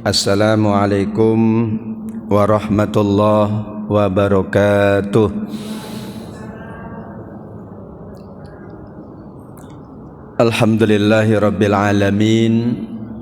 Assalamualaikum warahmatullahi wabarakatuh. Alhamdulillahi rabbil alamin.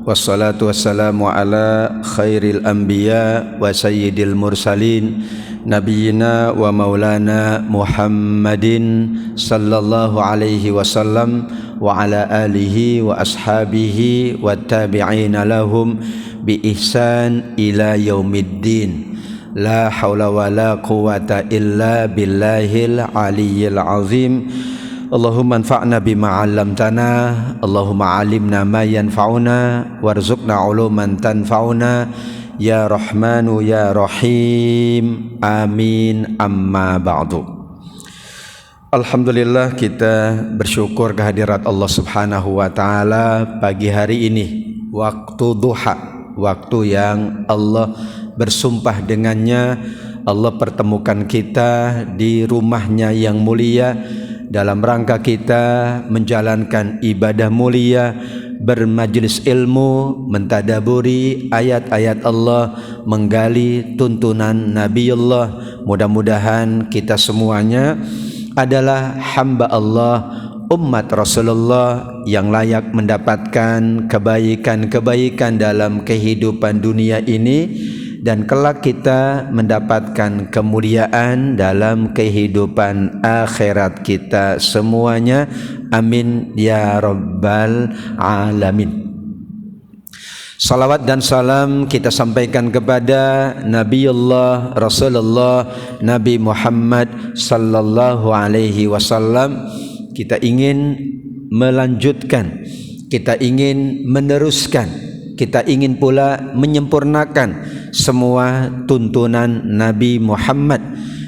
Wassalatu wassalamu ala khairil anbiya wa sayyidil mursalin Nabiyyina wa maulana Muhammadin sallallahu alaihi wasallam wa ala alihi wa ashabihi wa tabi'ina lahum bi ihsan ila yaumiddin. La hawla wa la quwata illa billahil aliyyil azim. Allahumma anfa'na bima 'allamtana, Allahumma 'allimna ma yanfa'una warzuqna 'uluman tanfa'una ya Rahmanu ya Rahim. Amin. Amma ba'du. Alhamdulillah, kita bersyukur kehadirat Allah Subhanahu wa taala pagi hari ini, waktu duha, waktu yang Allah bersumpah dengannya. Allah pertemukan kita di rumahnya yang mulia dalam rangka kita menjalankan ibadah mulia, bermajlis ilmu, mentadaburi ayat-ayat Allah, menggali tuntunan Nabiullah. Mudah-mudahan kita semuanya adalah hamba Allah, umat Rasulullah yang layak mendapatkan kebaikan-kebaikan dalam kehidupan dunia ini, dan kelak kita mendapatkan kemuliaan dalam kehidupan akhirat kita semuanya. Amin ya rabbal alamin. Salawat dan salam kita sampaikan kepada Nabiullah Rasulullah Nabi Muhammad sallallahu alaihi wasallam. Kita ingin melanjutkan, kita ingin meneruskan, kita ingin pula menyempurnakan semua tuntunan Nabi Muhammad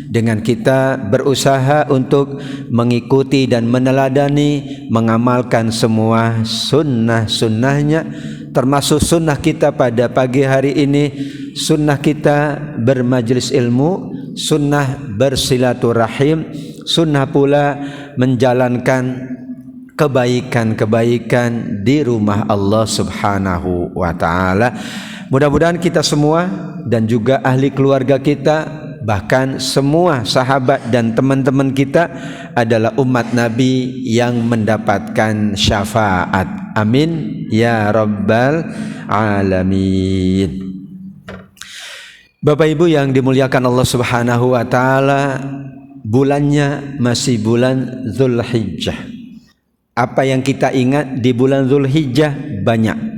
dengan kita berusaha untuk mengikuti dan meneladani, mengamalkan semua sunnah-sunnahnya, termasuk sunnah kita pada pagi hari ini, sunnah kita bermajlis ilmu, sunnah bersilaturahim, sunnah pula menjalankan kebaikan-kebaikan di rumah Allah Subhanahu wa taala. Mudah-mudahan kita semua dan juga ahli keluarga kita, bahkan semua sahabat dan teman-teman kita adalah umat Nabi yang mendapatkan syafaat. Amin ya rabbal alamin. Bapak Ibu yang dimuliakan Allah Subhanahu wa taala, bulannya masih bulan Zulhijjah. Apa yang kita ingat di bulan Zulhijjah banyak.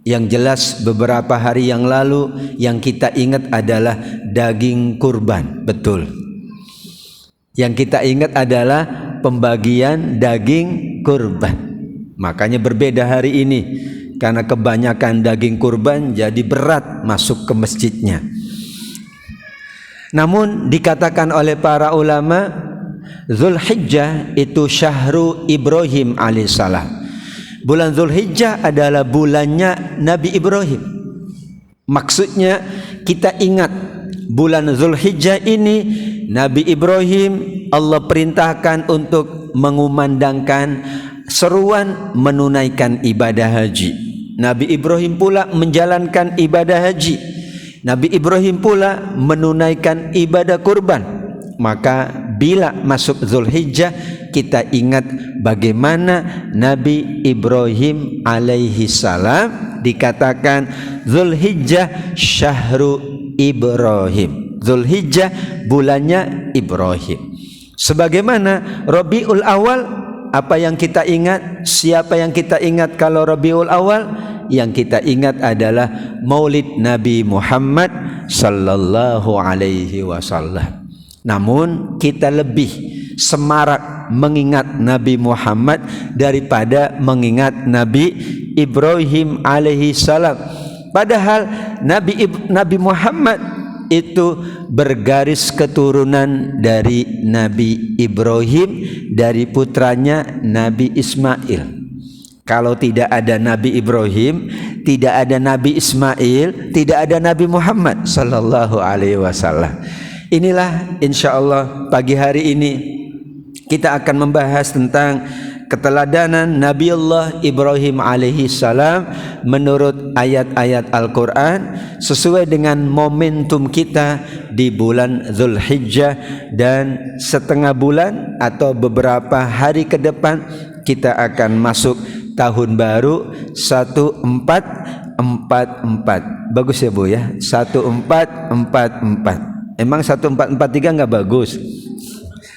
Yang jelas beberapa hari yang lalu yang kita ingat adalah daging kurban. Betul. Yang kita ingat adalah pembagian daging kurban. Makanya berbeda hari ini, karena kebanyakan daging kurban jadi berat masuk ke masjidnya. Namun dikatakan oleh para ulama, Zulhijjah itu syahru Ibrahim alaihissalam. Bulan Zulhijjah adalah bulannya Nabi Ibrahim. Maksudnya kita ingat bulan Zulhijjah ini Nabi Ibrahim Allah perintahkan untuk mengumandangkan seruan menunaikan ibadah haji. Nabi Ibrahim pula menjalankan ibadah haji. Nabi Ibrahim pula menunaikan ibadah kurban. Maka bila masuk Zulhijjah, kita ingat bagaimana Nabi Ibrahim alaihi salam dikatakan Zulhijjah syahru Ibrahim. Zulhijjah bulannya Ibrahim. Sebagaimana Rabiul Awal, apa yang kita ingat? Siapa yang kita ingat kalau Rabiul Awal? Yang kita ingat adalah Maulid Nabi Muhammad sallallahu alaihi wasallam. Namun kita lebih semarak mengingat Nabi Muhammad daripada mengingat Nabi Ibrahim alaihi salam. Padahal Nabi Muhammad itu bergaris keturunan dari Nabi Ibrahim, dari putranya Nabi Ismail. Kalau tidak ada Nabi Ibrahim, tidak ada Nabi Ismail, tidak ada Nabi Muhammad sallallahu alaihi wasallam. Inilah insyaallah pagi hari ini kita akan membahas tentang keteladanan Nabiullah Ibrahim alaihi salam menurut ayat-ayat Al-Quran sesuai dengan momentum kita di bulan Zulhijjah, dan setengah bulan atau beberapa hari ke depan kita akan masuk tahun baru 1444. Bagus ya Bu ya, 1444. Emang 1443 nggak bagus?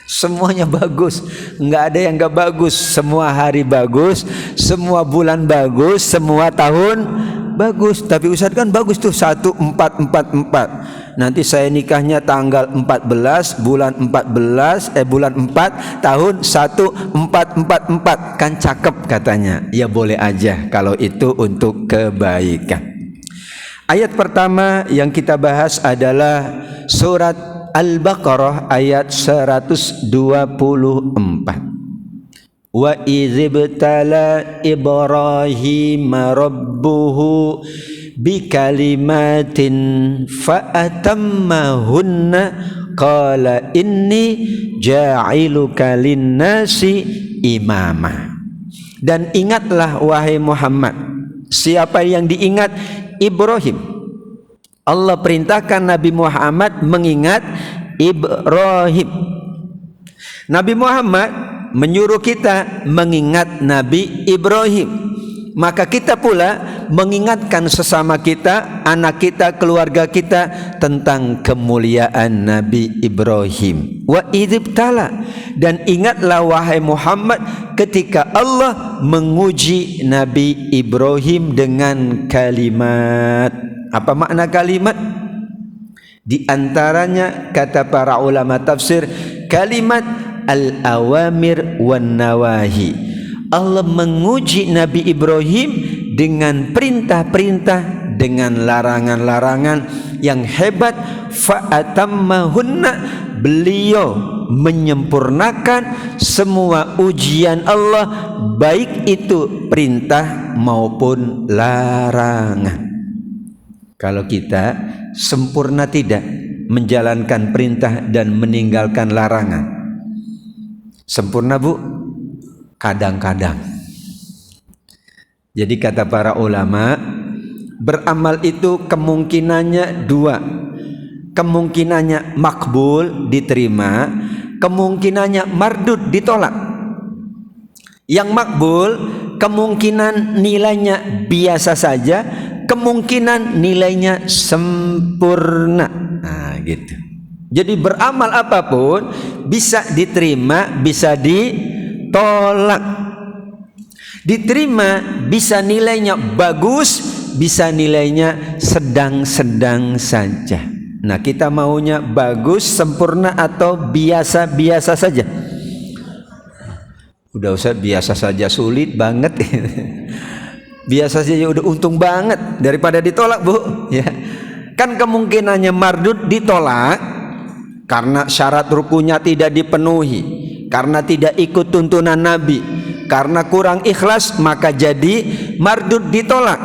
Semuanya bagus, nggak ada yang nggak bagus. Semua hari bagus, semua bulan bagus, semua tahun bagus. Tapi Ustadz kan bagus tuh 1444. Nanti saya nikahnya tanggal 14 bulan 14 bulan 4 tahun 1444, kan cakep katanya. Ya boleh aja kalau itu untuk kebaikan. Ayat pertama yang kita bahas adalah surat Al-Baqarah ayat 124. Wa idzibtala Ibrahim rabbuhu bikalimatin fa'atammahunna qala inni ja'iluka linnasi imama. Dan ingatlah wahai Muhammad. Siapa yang diingat? Ibrahim. Allah perintahkan Nabi Muhammad mengingat Ibrahim. Nabi Muhammad menyuruh kita mengingat Nabi Ibrahim. Maka kita pula mengingatkan sesama kita, anak kita, keluarga kita tentang kemuliaan Nabi Ibrahim. Wa idzibtala, dan ingatlah wahai Muhammad ketika Allah menguji Nabi Ibrahim dengan kalimat. Apa makna kalimat? Di antaranya kata para ulama tafsir, kalimat al-awamir wan nawahi. Allah menguji Nabi Ibrahim dengan perintah-perintah, dengan larangan-larangan yang hebat. Fa'atammahunna, beliau menyempurnakan semua ujian Allah, baik itu perintah maupun larangan. Kalau kita sempurna tidak menjalankan perintah dan meninggalkan larangan? Sempurna Bu? Kadang-kadang. Jadi kata para ulama, beramal itu kemungkinannya dua. Kemungkinannya makbul, diterima, kemungkinannya mardud, ditolak. Yang makbul kemungkinan nilainya biasa saja, kemungkinan nilainya sempurna. Nah, gitu. Jadi beramal apapun bisa diterima, bisa ditolak. Diterima bisa nilainya bagus, bisa nilainya sedang-sedang saja. Nah, kita maunya bagus, sempurna atau biasa-biasa saja? Udah usah biasa saja, sulit banget. Biasa saja udah untung banget daripada ditolak Bu ya. Kan kemungkinannya mardud, ditolak karena syarat rukunnya tidak dipenuhi, karena tidak ikut tuntunan Nabi, karena kurang ikhlas, maka jadi mardud, ditolak.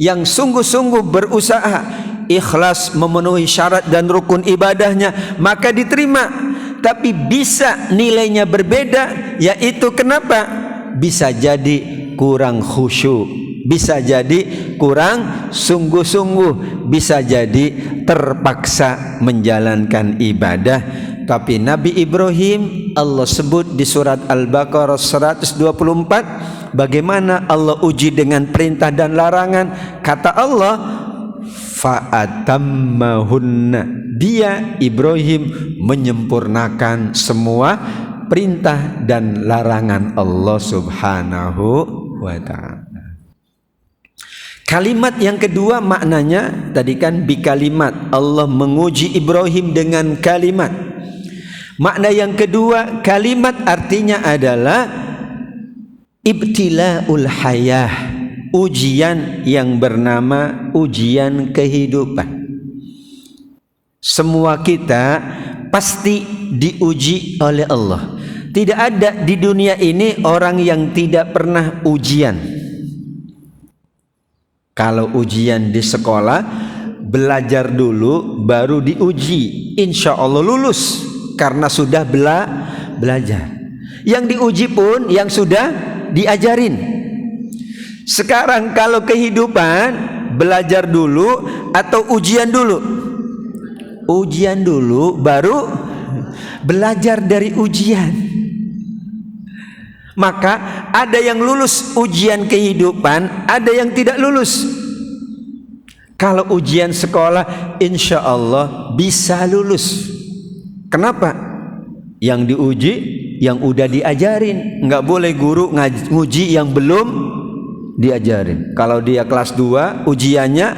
Yang sungguh-sungguh berusaha ikhlas memenuhi syarat dan rukun ibadahnya, maka diterima. Tapi bisa nilainya berbeda, yaitu kenapa? Bisa jadi kurang khusyuk, bisa jadi kurang sungguh-sungguh, bisa jadi terpaksa menjalankan ibadah. Tapi Nabi Ibrahim Allah sebut di surat Al-Baqarah 124, bagaimana Allah uji dengan perintah dan larangan. Kata Allah, fa'atammahunna, dia Ibrahim menyempurnakan semua perintah dan larangan Allah Subhanahu wa ta'ala. Kalimat yang kedua maknanya tadi kan bi kalimat, Allah menguji Ibrahim dengan kalimat. Makna yang kedua, kalimat artinya adalah ibtilaul hayah, ujian yang bernama ujian kehidupan. Semua kita pasti diuji oleh Allah. Tidak ada di dunia ini orang yang tidak pernah ujian. Kalau ujian di sekolah, belajar dulu baru diuji, insya Allah lulus karena sudah belajar. Yang diuji pun yang sudah diajarin. Sekarang kalau kehidupan, belajar dulu atau ujian dulu? Ujian dulu baru belajar dari ujian. Maka ada yang lulus ujian kehidupan, ada yang tidak lulus. Kalau ujian sekolah, insya Allah bisa lulus. Kenapa? Yang diuji, yang udah diajarin. Nggak boleh guru nguji yang belum diajarin. Kalau dia kelas 2, ujiannya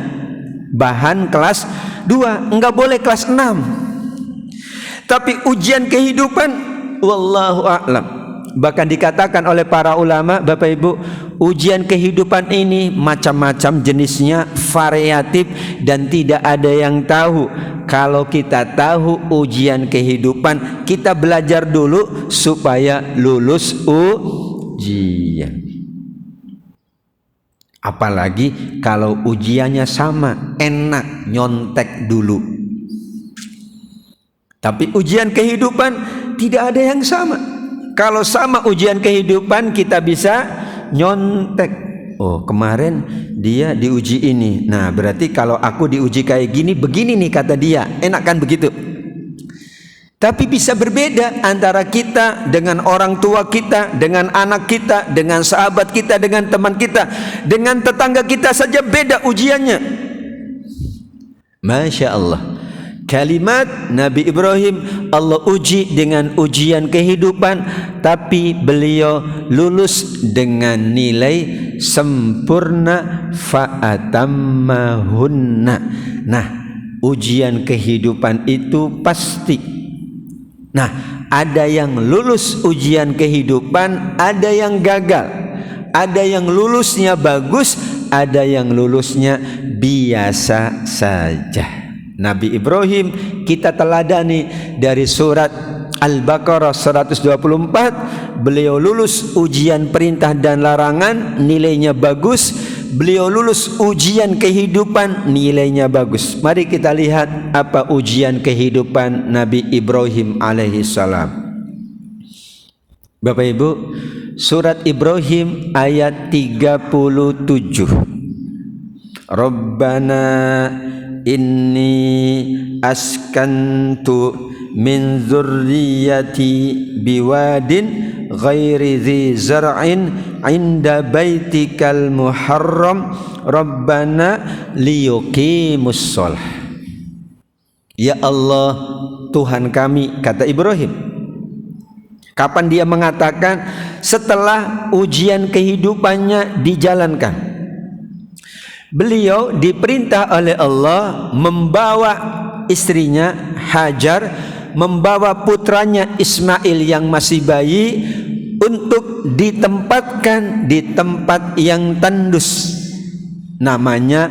bahan kelas 2, nggak boleh kelas 6. Tapi ujian kehidupan, wallahu a'lam. Bahkan dikatakan oleh para ulama, Bapak Ibu, ujian kehidupan ini macam-macam jenisnya, variatif, dan tidak ada yang tahu. Kalau kita tahu ujian kehidupan, kita belajar dulu supaya lulus ujian. Apalagi kalau ujiannya sama, enak, nyontek dulu. Tapi ujian kehidupan tidak ada yang sama. Kalau sama ujian kehidupan, kita bisa nyontek. Oh, kemarin dia diuji ini. Nah, berarti kalau aku diuji kayak gini, begini nih kata dia. Enak kan begitu? Tapi bisa berbeda antara kita dengan orang tua kita, dengan anak kita, dengan sahabat kita, dengan teman kita, dengan tetangga kita saja beda ujiannya. Masya Allah. Kalimat Nabi Ibrahim Allah uji dengan ujian kehidupan, tapi beliau lulus dengan nilai sempurna fa'atammahunna. Nah, ujian kehidupan itu pasti. Nah, ada yang lulus ujian kehidupan, ada yang gagal. Ada yang lulusnya bagus, ada yang lulusnya biasa saja. Nabi Ibrahim kita teladani dari surat Al-Baqarah 124. Beliau lulus ujian perintah dan larangan, nilainya bagus. Beliau lulus ujian kehidupan, nilainya bagus. Mari kita lihat apa ujian kehidupan Nabi Ibrahim alaihissalam. Bapak Ibu, surat Ibrahim ayat 37. Rabbana inni askantu min dzurriyyati biwadin ghairi dzi zar'in 'inda baitikal muharram rabbana liyuqimus shalah. Ya Allah, Tuhan kami, kata Ibrahim. Kapan dia mengatakan? Setelah ujian kehidupannya dijalankan. Beliau diperintah oleh Allah membawa istrinya Hajar, membawa putranya Ismail yang masih bayi untuk ditempatkan di tempat yang tandus, namanya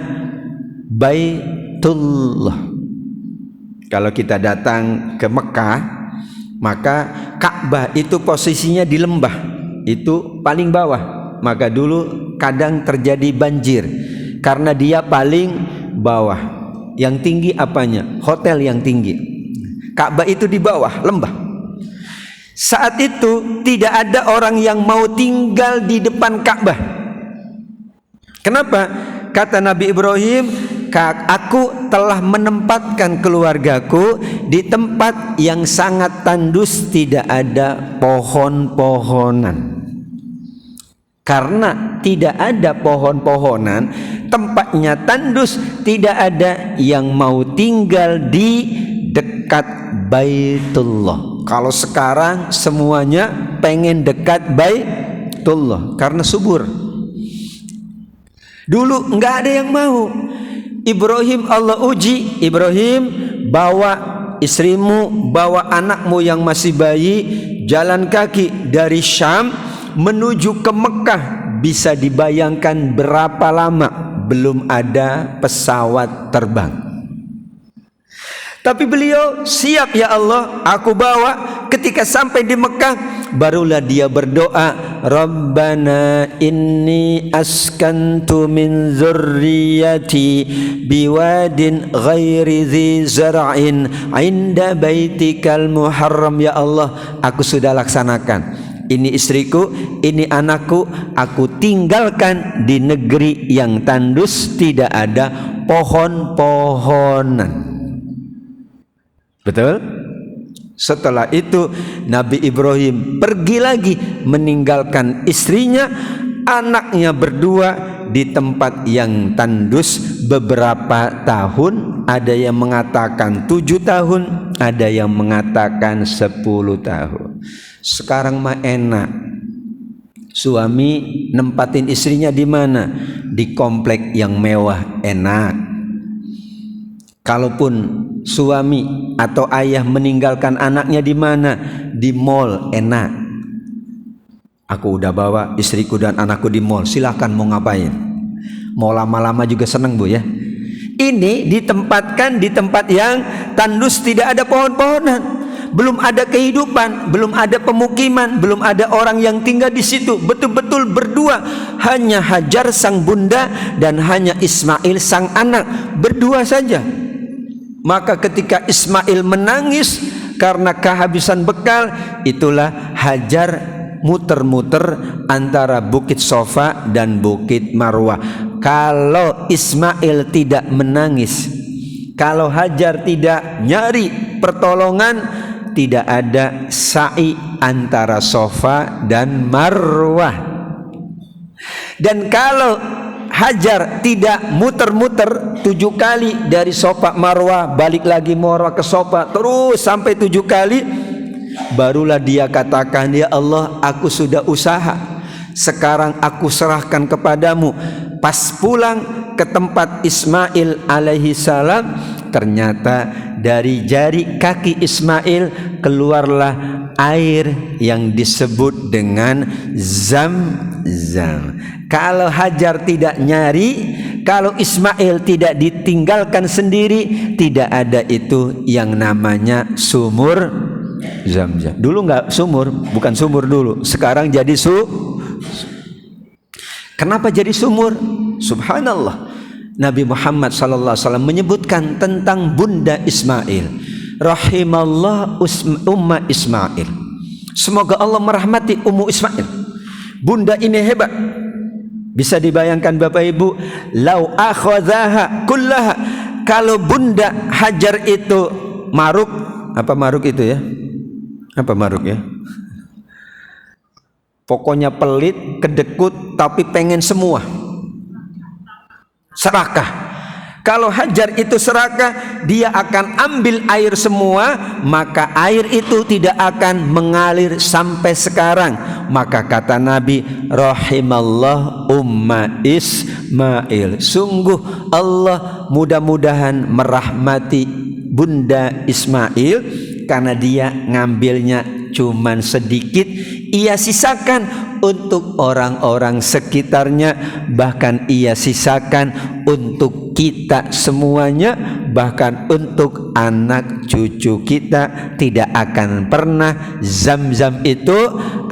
Baitullah. Kalau kita datang ke Mekah, maka Ka'bah itu posisinya di lembah, itu paling bawah. Maka dulu kadang terjadi banjir karena dia paling bawah. Yang tinggi apanya? Hotel yang tinggi. Ka'bah itu di bawah lembah. Saat itu tidak ada orang yang mau tinggal di depan Ka'bah. Kenapa? Kata Nabi Ibrahim, aku telah menempatkan keluargaku di tempat yang sangat tandus, tidak ada pohon-pohonan. Karena tidak ada pohon-pohonan, tempatnya tandus, tidak ada yang mau tinggal di dekat Baitullah. Kalau sekarang semuanya pengen dekat Baitullah karena subur. Dulu enggak ada yang mau. Ibrahim Allah uji. Ibrahim, bawa istrimu, bawa anakmu yang masih bayi, jalan kaki dari Syam menuju ke Mekah. Bisa dibayangkan berapa lama? Belum ada pesawat terbang. Tapi beliau siap, ya Allah, aku bawa. Ketika sampai di Mekah, barulah dia berdoa, Rabbana inni askantu min dzurriyyati biwadin ghairi dzi zar'in 'inda baitikal muharram. Ya Allah, aku sudah laksanakan. ini istriku, ini anakku, aku tinggalkan di negeri yang tandus, tidak ada pohon-pohonan. Betul? Setelah itu Nabi Ibrahim pergi lagi meninggalkan istrinya, anaknya berdua di tempat yang tandus beberapa tahun. Ada yang mengatakan 7 tahun, ada yang mengatakan 10 tahun. Sekarang mah enak, suami nempatin istrinya di mana? Di komplek yang mewah, enak. Kalaupun suami atau ayah meninggalkan anaknya di mana? Di mall, enak. Aku udah bawa istriku dan anakku di mall, silahkan mau ngapain. Mau lama-lama juga seneng bu ya. Ini ditempatkan di tempat yang tandus, tidak ada pohon-pohonan, belum ada kehidupan, belum ada pemukiman, belum ada orang yang tinggal di situ. Betul-betul berdua, hanya Hajar sang bunda dan hanya Ismail sang anak, berdua saja. Maka ketika Ismail menangis karena kehabisan bekal, itulah Hajar muter-muter antara Bukit Sofa dan Bukit Marwah. Kalau Ismail tidak menangis, kalau Hajar tidak nyari pertolongan, tidak ada sa'i antara Sofa dan Marwah. Dan kalau Hajar tidak muter-muter 7 kali dari Sofa Marwah, balik lagi Marwah ke Sofa, terus sampai 7 kali, barulah dia katakan, ya Allah, aku sudah usaha, sekarang aku serahkan kepadamu. Pas pulang ke tempat Ismail alaihi salam, ternyata dari jari kaki Ismail keluarlah air yang disebut dengan Zam-Zam. Kalau Hajar tidak nyari, kalau Ismail tidak ditinggalkan sendiri, tidak ada itu yang namanya sumur Zam-Zam. Dulu nggak sumur, bukan sumur dulu, sekarang jadi Kenapa jadi sumur? Subhanallah. Nabi Muhammad SAW menyebutkan tentang bunda Ismail, rahimallah umma Ismail. Semoga Allah merahmati ummu Ismail. Bunda ini hebat. Bisa dibayangkan Bapak Ibu, lau akhadhaha kullaha, kalau bunda Hajar itu maruk, apa maruk itu ya? Apa maruk ya? Pokoknya pelit, kedekut, tapi pengen semua. Serakah. Kalau Hajar itu serakah, dia akan ambil air semua, maka air itu tidak akan mengalir sampai sekarang. Maka kata Nabi, rahimallah umma Ismail. Sungguh Allah mudah-mudahan merahmati bunda Ismail, karena dia ngambilnya cuman sedikit, ia sisakan untuk orang-orang sekitarnya, bahkan ia sisakan untuk kita semuanya, bahkan untuk anak cucu kita. Tidak akan pernah Zam-Zam itu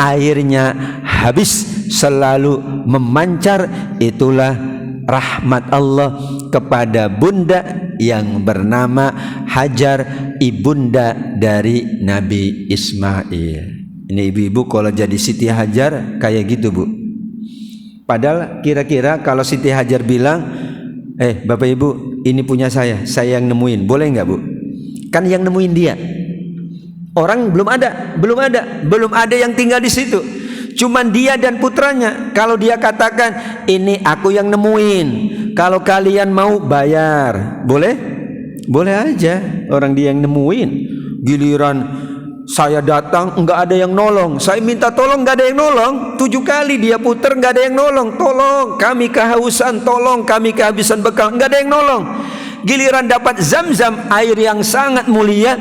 airnya habis, selalu memancar. Itulah rahmat Allah kepada bunda yang bernama Hajar, ibunda dari Nabi Ismail. Ini ibu-ibu kalau jadi Siti Hajar kayak gitu bu. Padahal kira-kira kalau Siti Hajar bilang, Bapak Ibu, ini punya saya yang nemuin, boleh nggak bu? Kan yang nemuin dia. Orang belum ada yang tinggal di situ. Cuman dia dan putranya. Kalau dia katakan, ini aku yang nemuin, kalau kalian mau bayar, boleh? Boleh aja, orang dia yang nemuin. Giliran saya datang, enggak ada yang nolong. Saya minta tolong, enggak ada yang nolong. 7 kali dia puter, enggak ada yang nolong. Tolong, kami kehausan, tolong, kami kehabisan bekal, enggak ada yang nolong. Giliran dapat Zam-Zam, air yang sangat mulia,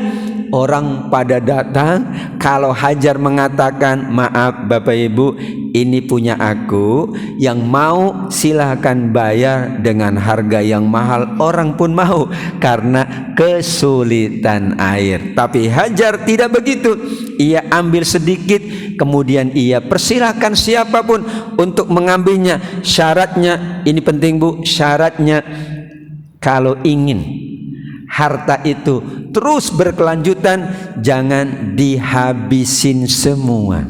orang pada datang. Kalau Hajar mengatakan, maaf Bapak Ibu, ini punya aku, yang mau silahkan bayar dengan harga yang mahal. Orang pun mau karena kesulitan air. Tapi Hajar tidak begitu. Ia ambil sedikit, kemudian ia persilahkan siapapun untuk mengambilnya. Syaratnya, ini penting bu, syaratnya kalau ingin harta itu terus berkelanjutan, jangan dihabisin semua.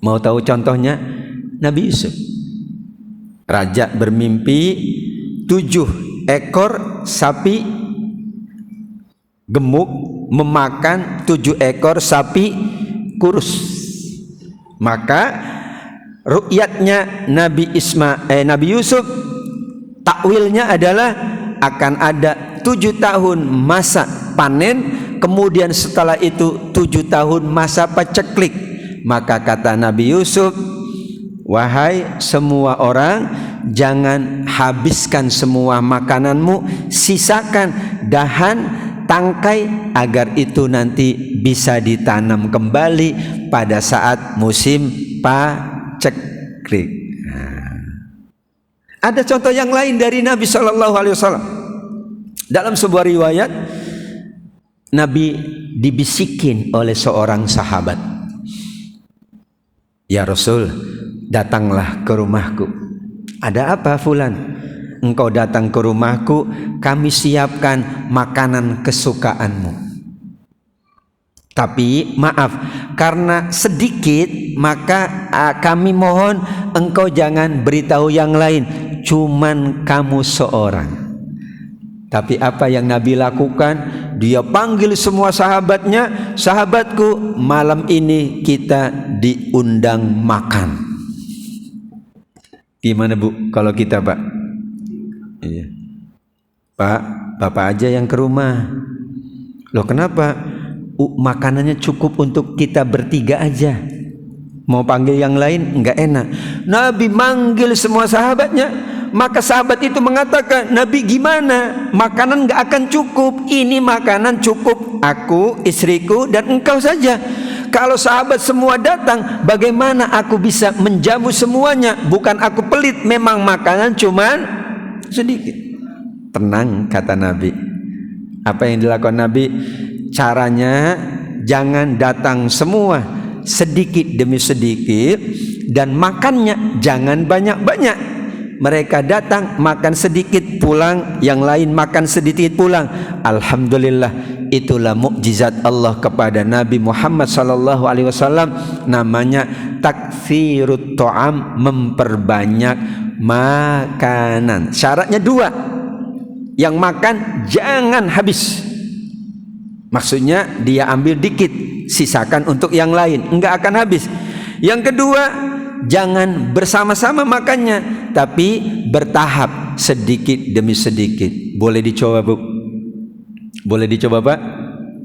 Mau tahu contohnya? Nabi Yusuf. Raja bermimpi 7 ekor sapi gemuk memakan 7 ekor sapi kurus. Maka ru'yatnya Nabi Yusuf, takwilnya adalah akan ada 7 tahun masa panen, kemudian setelah itu 7 tahun masa paceklik. Maka kata Nabi Yusuf, wahai semua orang, jangan habiskan semua makananmu, sisakan dahan, tangkai, agar itu nanti bisa ditanam kembali pada saat musim paceklik. Ada contoh yang lain dari Nabi SAW. Dalam sebuah riwayat, Nabi dibisikin oleh seorang sahabat, ya Rasul, datanglah ke rumahku. Ada apa fulan? Engkau datang ke rumahku, kami siapkan makanan kesukaanmu. Tapi maaf, karena sedikit, maka kami mohon engkau jangan beritahu yang lain, cuman kamu seorang. Tapi apa yang Nabi lakukan? Dia panggil semua sahabatnya, sahabatku, malam ini kita diundang makan. Gimana Bu kalau kita, Pak? Iya. Pak, Bapak aja yang ke rumah. Loh kenapa? Makanannya cukup untuk kita bertiga aja. Mau panggil yang lain enggak enak. Nabi manggil semua sahabatnya. Maka sahabat itu mengatakan, Nabi gimana? Makanan enggak akan cukup. Ini makanan cukup aku, istriku, dan engkau saja. Kalau sahabat semua datang, bagaimana aku bisa menjamu semuanya? Bukan aku pelit, memang makanan cuman sedikit. Tenang, kata Nabi. Apa yang dilakukan Nabi? Caranya jangan datang semua, sedikit demi sedikit, dan makannya jangan banyak-banyak. Mereka datang makan sedikit pulang, yang lain makan sedikit pulang. Alhamdulillah, itulah mukjizat Allah kepada Nabi Muhammad SAW. Namanya takfirut ta'am, memperbanyak makanan. Syaratnya 2. Yang makan jangan habis. Maksudnya dia ambil dikit, sisakan untuk yang lain, enggak akan habis. Yang kedua, jangan bersama-sama makannya, tapi bertahap, sedikit demi sedikit. Boleh dicoba Bu? Boleh dicoba Pak?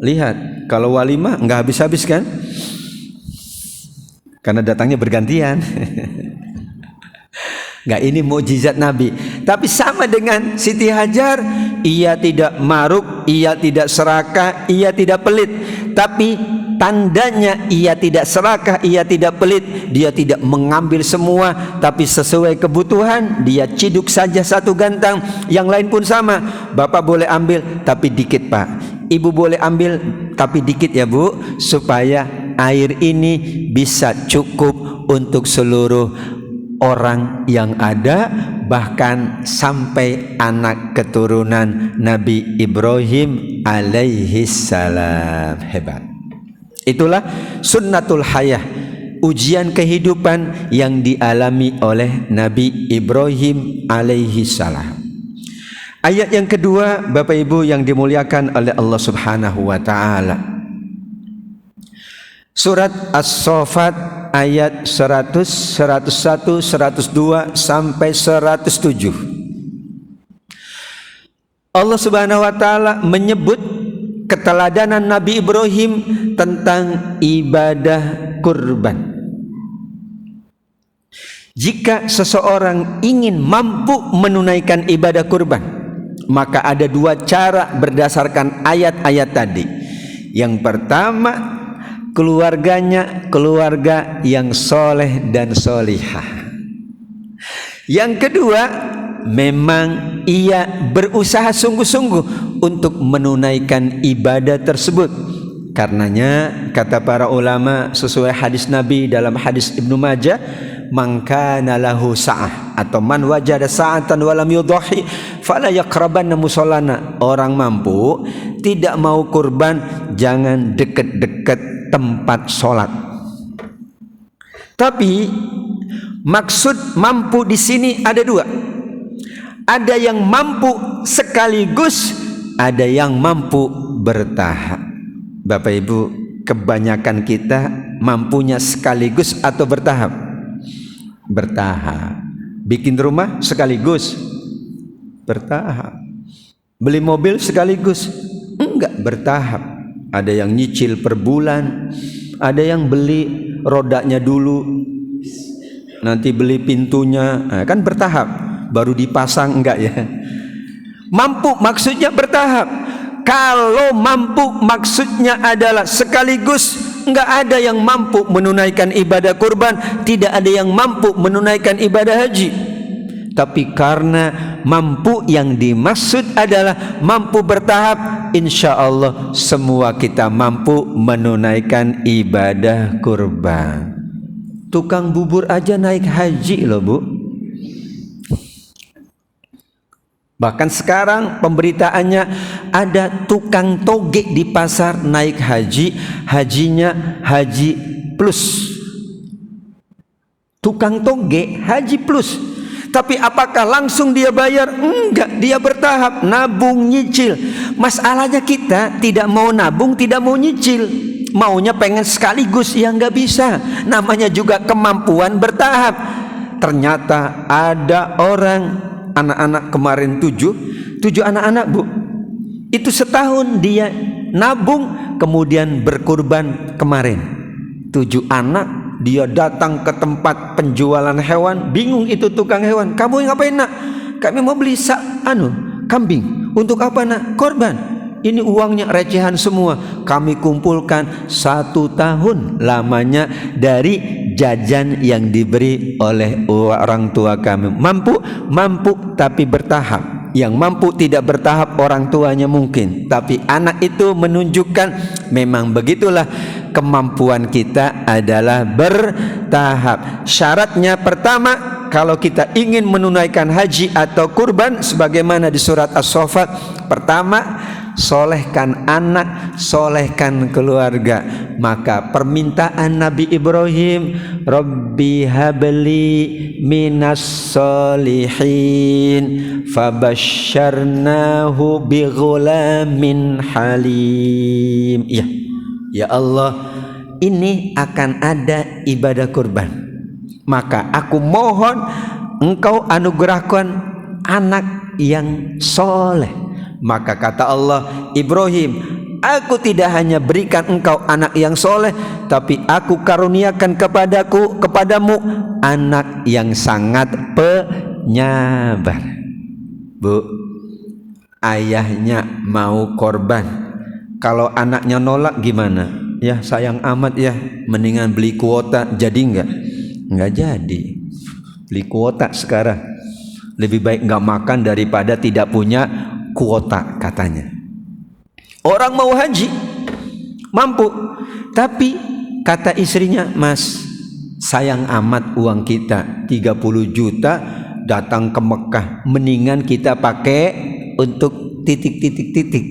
Lihat, kalau walimah enggak habis-habis kan? Karena datangnya bergantian. Enggak, ini mukjizat Nabi. Tapi sama dengan Siti Hajar, ia tidak maruk, ia tidak serakah, ia tidak pelit. Tapi tandanya ia tidak serakah, ia tidak pelit. Dia tidak mengambil semua, tapi sesuai kebutuhan. Dia ciduk saja satu gantang. Yang lain pun sama. Bapak boleh ambil, tapi dikit Pak. Ibu boleh ambil, tapi dikit ya Bu, supaya air ini bisa cukup untuk seluruh orang yang ada, bahkan sampai anak keturunan Nabi Ibrahim alaihi salam. Hebat. Itulah sunnatul hayah, ujian kehidupan yang dialami oleh Nabi Ibrahim alaihi salam. Ayat yang kedua, Bapak Ibu yang dimuliakan oleh Allah Subhanahu wa taala. Surat As-Saffat ayat 100, 101, 102 sampai 107. Allah Subhanahu wa taala menyebut keteladanan Nabi Ibrahim tentang ibadah kurban. Jika seseorang ingin mampu menunaikan ibadah kurban, maka ada 2 cara berdasarkan ayat-ayat tadi. Yang pertama, keluarganya keluarga yang soleh dan solihah. Yang kedua, memang ia berusaha sungguh-sungguh untuk menunaikan ibadah tersebut. Karenanya kata para ulama sesuai hadis Nabi dalam hadis Ibnu Majah, man kana lahu sa'ah, atau man wajada sa'atan wa lam yudhi fala yaqrabanna musallana. Orang mampu tidak mau kurban, jangan dekat-dekat tempat sholat. Tapi maksud mampu di sini ada dua. Ada yang mampu sekaligus, ada yang mampu bertahap. Bapak Ibu, kebanyakan kita mampunya sekaligus atau bertahap? Bertahap. Bikin rumah sekaligus, bertahap. Beli mobil sekaligus, enggak, bertahap. Ada yang nyicil per bulan, ada yang beli rodanya dulu, nanti beli pintunya, kan bertahap. Baru dipasang, enggak ya? Mampu maksudnya bertahap. Kalau mampu maksudnya adalah sekaligus, enggak ada yang mampu menunaikan ibadah kurban, tidak ada yang mampu menunaikan ibadah haji. Tapi karena mampu yang dimaksud adalah mampu bertahap, insya Allah semua kita mampu menunaikan ibadah kurban. Tukang bubur aja naik haji loh, Bu. Bahkan sekarang pemberitaannya ada tukang toge di pasar naik haji, hajinya haji plus. Tukang toge haji plus. Tapi apakah langsung dia bayar? Enggak, dia bertahap, nabung, nyicil. Masalahnya kita tidak mau nabung, tidak mau nyicil. Maunya pengen sekaligus, ya enggak bisa. Namanya juga kemampuan bertahap. Ternyata ada orang, anak-anak kemarin tujuh anak-anak, Bu, itu setahun dia nabung kemudian berkurban kemarin. 7 anak, dia datang ke tempat penjualan hewan, bingung itu tukang hewan, kamu ngapain nak? Kami mau beli kambing. Untuk apa nak? Korban. Ini uangnya recehan semua, kami kumpulkan 1 tahun lamanya dari jajan yang diberi oleh orang tua kami. Mampu tapi bertahap. Yang mampu tidak bertahap orang tuanya mungkin, tapi anak itu menunjukkan memang begitulah kemampuan kita adalah bertahap. Syaratnya pertama, kalau kita ingin menunaikan haji atau kurban sebagaimana di surat As-Saffat, pertama, solehkan anak, solehkan keluarga. Maka permintaan Nabi Ibrahim, Rabbi habli minas solihin fabasyarnahu bighulamin halim. Ya Allah, ini akan ada ibadah kurban, maka aku mohon Engkau anugerahkan anak yang soleh. Maka kata Allah, Ibrahim, aku tidak hanya berikan engkau anak yang soleh, tapi aku karuniakan kepadamu anak yang sangat penyabar. Bu, ayahnya mau korban, kalau anaknya nolak gimana? Ya sayang amat ya, mendingan beli kuota. Jadi enggak jadi. Beli kuota sekarang, lebih baik enggak makan daripada tidak punya kuota katanya. Orang mau haji mampu, tapi kata istrinya, Mas, sayang amat uang kita 30 juta datang ke Mekah, mendingan kita pakai untuk titik.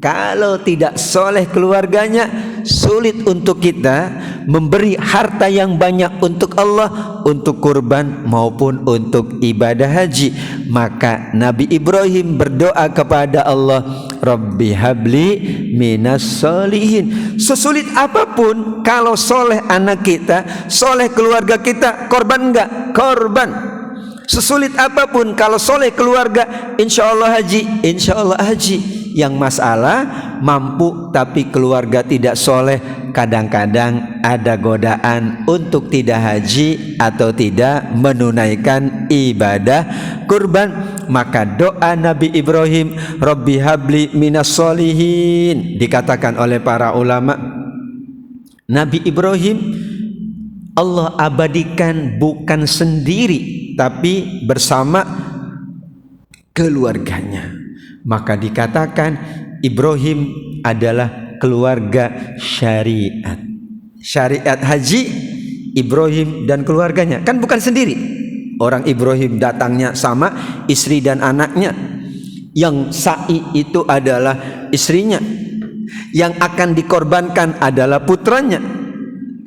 Kalau tidak soleh keluarganya, sulit untuk kita memberi harta yang banyak untuk Allah, untuk kurban maupun untuk ibadah haji. Maka Nabi Ibrahim berdoa kepada Allah, Rabbi habli minas solihin. Sesulit apapun, kalau soleh anak kita, soleh keluarga kita, korban enggak? Korban. Sesulit apapun, kalau soleh keluarga, insya Allah haji, insya Allah haji. Yang masalah mampu tapi keluarga tidak soleh, kadang-kadang ada godaan untuk tidak haji atau tidak menunaikan ibadah kurban. Maka doa Nabi Ibrahim, Rabbi habli minas solihin, dikatakan oleh para ulama, Nabi Ibrahim Allah abadikan bukan sendiri tapi bersama keluarganya. Maka dikatakan Ibrahim adalah keluarga syariat. Syariat haji Ibrahim dan keluarganya, kan bukan sendiri. Orang Ibrahim datangnya sama istri dan anaknya. Yang sa'i itu adalah istrinya. Yang akan dikorbankan adalah putranya.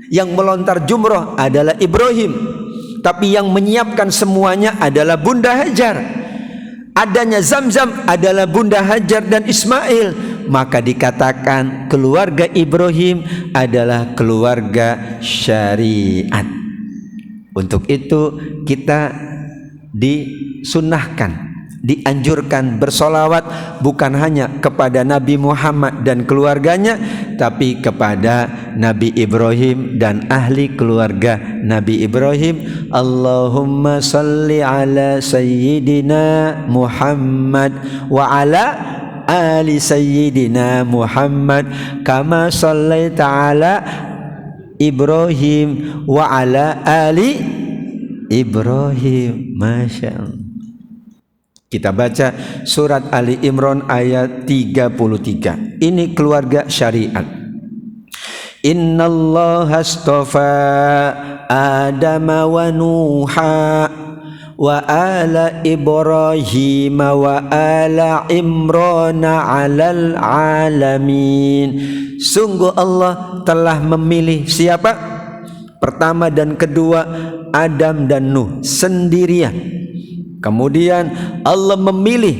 Yang melontar jumroh adalah Ibrahim, tapi yang menyiapkan semuanya adalah Bunda Hajar. Adanya Zamzam adalah Bunda Hajar dan Ismail. Maka dikatakan keluarga Ibrahim adalah keluarga syariat. Untuk itu kita disunnahkan, dianjurkan bersolawat bukan hanya kepada Nabi Muhammad dan keluarganya, tapi kepada Nabi Ibrahim dan ahli keluarga Nabi Ibrahim. Allahumma salli ala sayyidina Muhammad wa ala ali sayyidina Muhammad kama sallaita ala Ibrahim wa ala ali Ibrahim. Masya Allah. Kita baca surat Ali Imran ayat 33. Ini keluarga syariat. Innallaha astafa Adama wa Nuha wa ala Ibrahim wa ala Imran 'alal alamin. Sungguh Allah telah memilih siapa? Pertama dan kedua Adam dan Nuh sendirian. Kemudian Allah memilih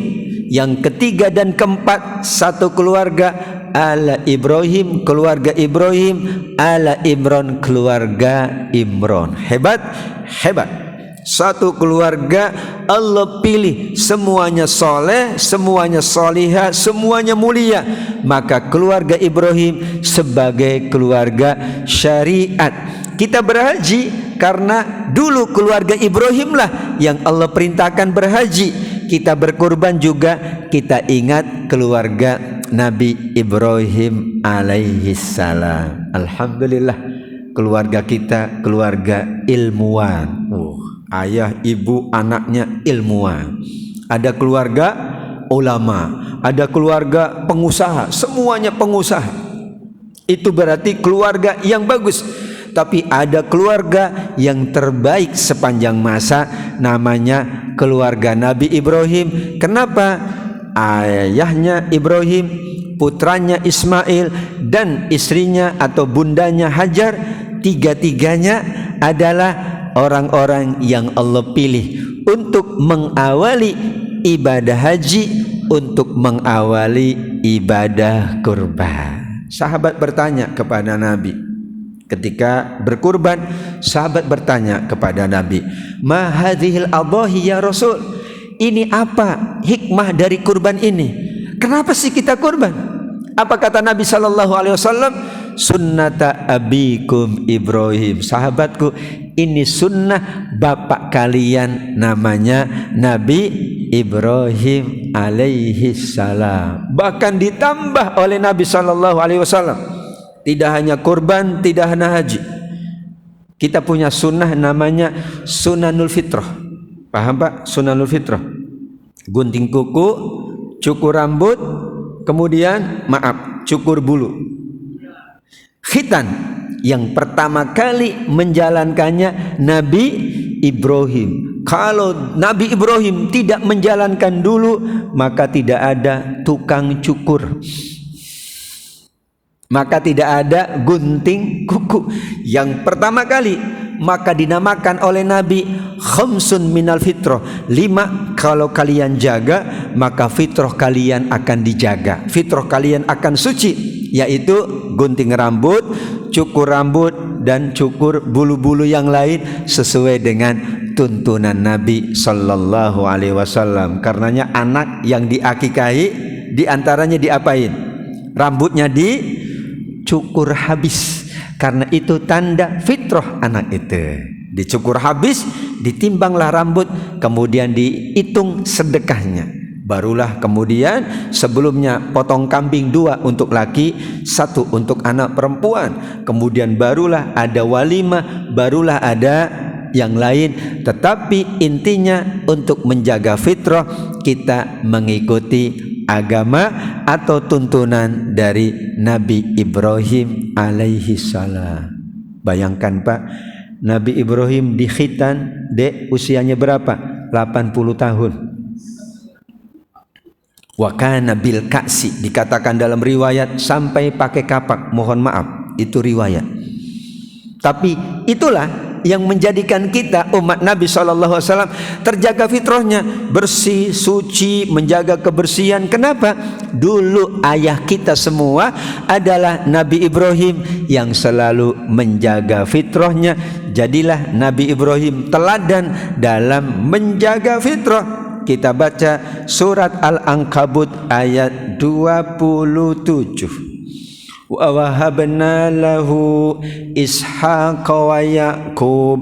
yang ketiga dan keempat satu keluarga, ala Ibrahim, keluarga Ibrahim, ala Imran, keluarga Imran. Hebat, hebat. Satu keluarga Allah pilih, semuanya soleh, semuanya solihah, semuanya mulia. Maka keluarga Ibrahim sebagai keluarga syariat. Kita berhaji karena dulu keluarga Ibrahim lah yang Allah perintahkan berhaji. Kita berkurban juga kita ingat keluarga Nabi Ibrahim alaihi salam. Alhamdulillah keluarga kita keluarga ilmuwan. Ayah, ibu, anaknya ilmuwan. Ada keluarga ulama, ada keluarga pengusaha, semuanya pengusaha. Itu berarti keluarga yang bagus. Tapi ada keluarga yang terbaik sepanjang masa, namanya keluarga Nabi Ibrahim. Kenapa? Ayahnya Ibrahim, putranya Ismail, dan istrinya atau bundanya Hajar, tiga-tiganya adalah orang-orang yang Allah pilih untuk mengawali ibadah haji, untuk mengawali ibadah kurban. Sahabat bertanya kepada Nabi ketika berkurban, sahabat bertanya kepada Nabi, "Ma hadhil adhahi ya Rasul?" Ini apa hikmah dari kurban ini? Kenapa sih kita kurban? Apa kata Nabi sallallahu alaihi wasallam? Sunnata abikum Ibrahim. Sahabatku, ini sunnah bapak kalian, namanya Nabi Ibrahim alaihi salam. Bahkan ditambah oleh Nabi sallallahu alaihi wasallam. Tidak hanya kurban, tidak hanya haji. Kita punya sunnah namanya sunanul fitrah. Paham Pak? Sunanul fitrah. Gunting kuku, cukur rambut, kemudian cukur bulu. Khitan yang pertama kali menjalankannya Nabi Ibrahim. Kalau Nabi Ibrahim tidak menjalankan dulu, maka tidak ada tukang cukur, maka tidak ada gunting kuku. Yang pertama kali maka dinamakan oleh Nabi khamsun minal fitrah. 5 kalau kalian jaga, maka fitrah kalian akan dijaga, fitrah kalian akan suci, yaitu gunting rambut, cukur rambut, dan cukur bulu-bulu yang lain sesuai dengan tuntunan Nabi sallallahu alaihi wasallam. Karenanya anak yang diakikahi diantaranya diapain? Rambutnya dicukur habis. Karena itu tanda fitrah anak itu. Dicukur habis, ditimbanglah rambut, kemudian dihitung sedekahnya. Barulah kemudian sebelumnya potong kambing 2 untuk laki, 1 untuk anak perempuan. Kemudian barulah ada walimah, barulah ada yang lain. Tetapi intinya untuk menjaga fitrah, kita mengikuti agama atau tuntunan dari Nabi Ibrahim alaihi salam. Bayangkan Pak, Nabi Ibrahim di khitan, usianya berapa? 80 tahun. Wa kana bil ka'si, dikatakan dalam riwayat sampai pakai kapak. Mohon maaf, itu riwayat. Tapi itulah yang menjadikan kita umat Nabi SAW terjaga fitrahnya, bersih, suci, menjaga kebersihan. Kenapa? Dulu ayah kita semua adalah Nabi Ibrahim yang selalu menjaga fitrahnya. Jadilah Nabi Ibrahim teladan dalam menjaga fitrah. Kita baca surat Al-Ankabut ayat 27. Wa wahabna lahu Ishaqa wa Yaqub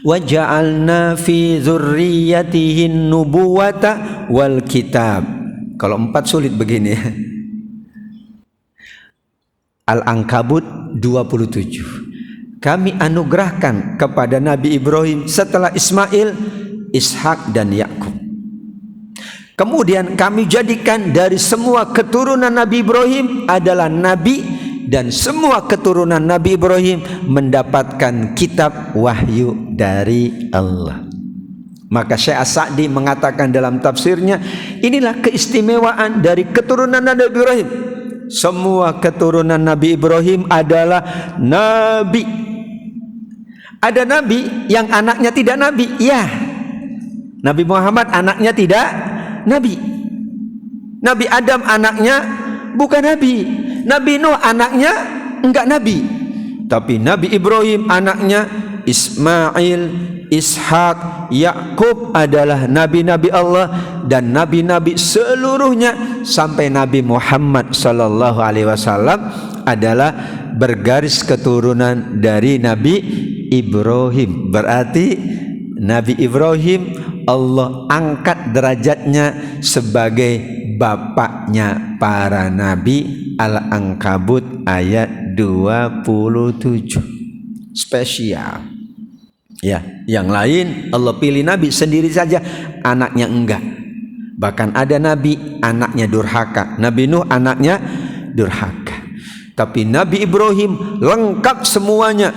wa ja'alna fi dzurriyyatihi nubuwata wal kitab. Kalau 4 sulit begini. Al-Ankabut 27. Kami anugerahkan kepada Nabi Ibrahim setelah Ismail, Ishak dan Yakub. Kemudian kami jadikan dari semua keturunan Nabi Ibrahim adalah nabi, dan semua keturunan Nabi Ibrahim mendapatkan kitab wahyu dari Allah. Maka Syekh As-Sa'di mengatakan dalam tafsirnya, inilah keistimewaan dari keturunan Nabi Ibrahim. Semua keturunan Nabi Ibrahim adalah nabi. Ada nabi yang anaknya tidak nabi, ya. Nabi Muhammad anaknya tidak nabi. Nabi Adam anaknya bukan nabi. Nabi Nuh anaknya enggak nabi. Tapi Nabi Ibrahim anaknya Ismail, Ishak, Yakub adalah nabi-nabi Allah, dan nabi-nabi seluruhnya sampai Nabi Muhammad sallallahu alaihi wasallam adalah bergaris keturunan dari Nabi Ibrahim. Berarti Nabi Ibrahim Allah angkat derajatnya sebagai bapaknya para nabi. Al-Ankabut ayat 27. Spesial. Ya, yang lain Allah pilih nabi sendiri saja, anaknya enggak. Bahkan ada nabi anaknya durhaka. Nabi Nuh anaknya durhaka. Tapi Nabi Ibrahim lengkap semuanya.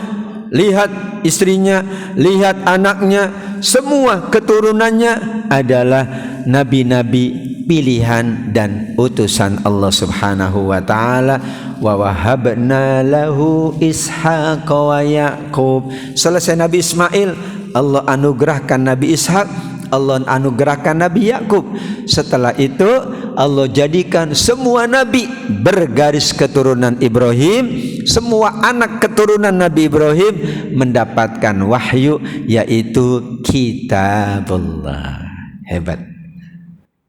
Lihat istrinya, lihat anaknya, semua keturunannya adalah nabi-nabi pilihan dan utusan Allah Subhanahu wa taala. Wa wahabna lahu Ishaqa wa Yaqub. Selesai Nabi Ismail, Allah anugerahkan Nabi Ishak, Allah anugerahkan Nabi Yakub. Setelah itu Allah jadikan semua nabi bergaris keturunan Ibrahim. Semua anak keturunan Nabi Ibrahim mendapatkan wahyu, yaitu kitabullah. Hebat.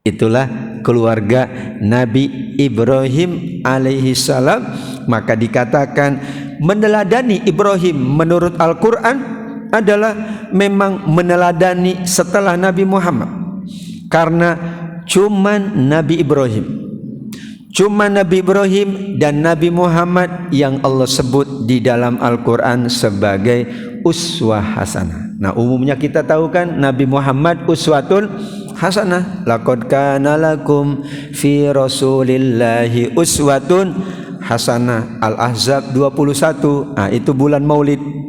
Itulah keluarga Nabi Ibrahim alaihi salam. Maka dikatakan meneladani Ibrahim menurut Al-Quran adalah memang meneladani setelah Nabi Muhammad. Karena cuman Nabi Ibrahim dan Nabi Muhammad yang Allah sebut di dalam Al-Quran sebagai uswah hasanah. Nah, umumnya kita tahu kan Nabi Muhammad uswatun hasanah. Laqad kana lakum fi rasulillahi uswatun hasanah. Al-Ahzab 21. Nah, itu bulan Maulid.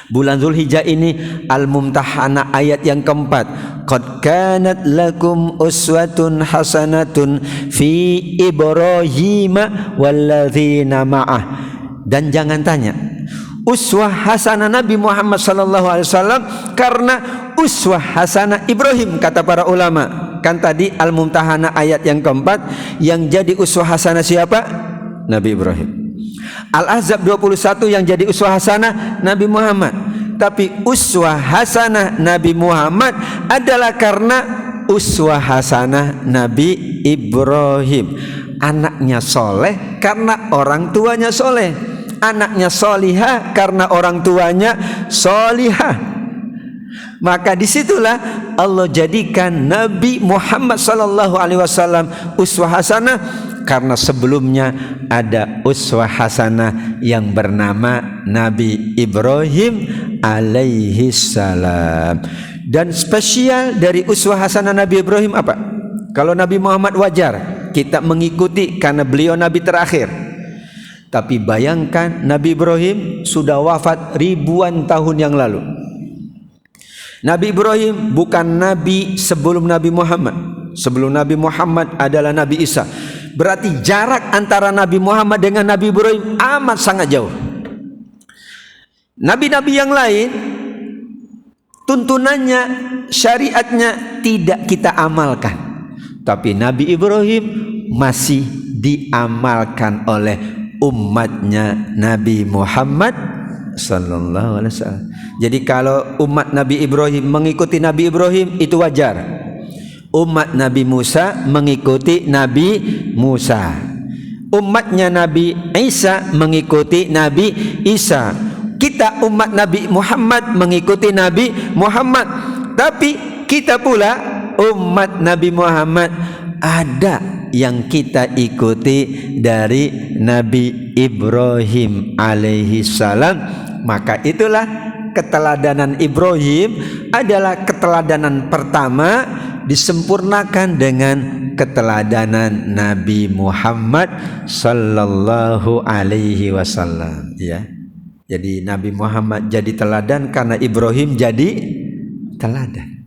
Bulan Zulhijjah ini Al-Mumtahanah ayat yang keempat. Qad kanat lakum uswatun hasanatun fi Ibrahim walladzina ma'ah. Dan jangan tanya, uswah hasanah Nabi Muhammad sallallahu alaihi wasallam karena uswah hasanah Ibrahim, kata para ulama. Kan tadi Al-Mumtahanah ayat yang keempat, yang jadi uswah hasanah siapa? Nabi Ibrahim. Al-Ahzab 21 yang jadi uswah hasanah Nabi Muhammad. Tapi uswah hasanah Nabi Muhammad adalah karena uswah hasanah Nabi Ibrahim. Anaknya soleh karena orang tuanya soleh. Anaknya solihah karena orang tuanya solihah. Maka disitulah Allah jadikan Nabi Muhammad sallallahu alaihi wasallam uswah hasanah, karena sebelumnya ada uswah hasanah yang bernama Nabi Ibrahim alaihi salam. Dan spesial dari uswah hasanah Nabi Ibrahim apa? Kalau Nabi Muhammad wajar kita mengikuti karena beliau nabi terakhir. Tapi bayangkan Nabi Ibrahim sudah wafat ribuan tahun yang lalu. Nabi Ibrahim bukan nabi sebelum Nabi Muhammad. Sebelum Nabi Muhammad adalah Nabi Isa. Berarti jarak antara Nabi Muhammad dengan Nabi Ibrahim amat sangat jauh. Nabi-nabi yang lain tuntunannya, syariatnya tidak kita amalkan, tapi Nabi Ibrahim masih diamalkan oleh umatnya Nabi Muhammad sallallahu alaihi wasallam. Jadi kalau umat Nabi Ibrahim mengikuti Nabi Ibrahim itu wajar. Umat Nabi Musa mengikuti Nabi Musa. Umatnya Nabi Isa mengikuti Nabi Isa. Kita umat Nabi Muhammad mengikuti Nabi Muhammad. Tapi kita pula umat Nabi Muhammad ada yang kita ikuti dari Nabi Ibrahim alaihi salam. Maka itulah keteladanan Ibrahim adalah keteladanan pertama, disempurnakan dengan keteladanan Nabi Muhammad sallallahu alaihi wasallam, ya. Jadi Nabi Muhammad jadi teladan karena Ibrahim jadi teladan.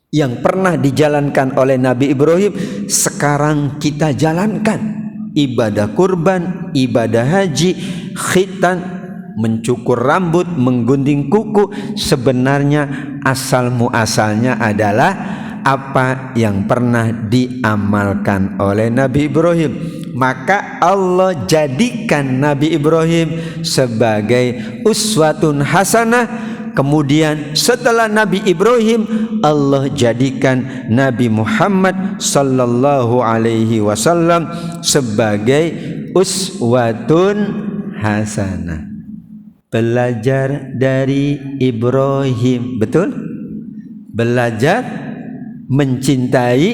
Yang pernah dijalankan oleh Nabi Ibrahim sekarang kita jalankan. Ibadah kurban, ibadah haji, khitan, mencukur rambut, menggunting kuku, sebenarnya asal muasalnya adalah apa yang pernah diamalkan oleh Nabi Ibrahim. Maka Allah jadikan Nabi Ibrahim sebagai uswatun hasanah. Kemudian setelah Nabi Ibrahim, Allah jadikan Nabi Muhammad sallallahu alaihi wasallam sebagai uswatun hasanah. Belajar dari Ibrahim, betul? Belajar mencintai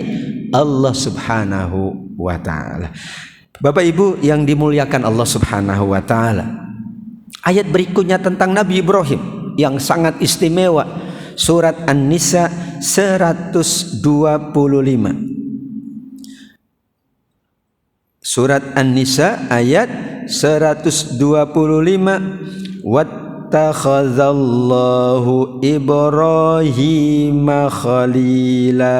Allah Subhanahu wa taala. Bapak Ibu yang dimuliakan Allah Subhanahu wa taala. Ayat berikutnya tentang Nabi Ibrahim yang sangat istimewa, surat An-Nisa 125. Surat An-Nisa ayat 125. Wattakhadzallahu Ibrahima khalila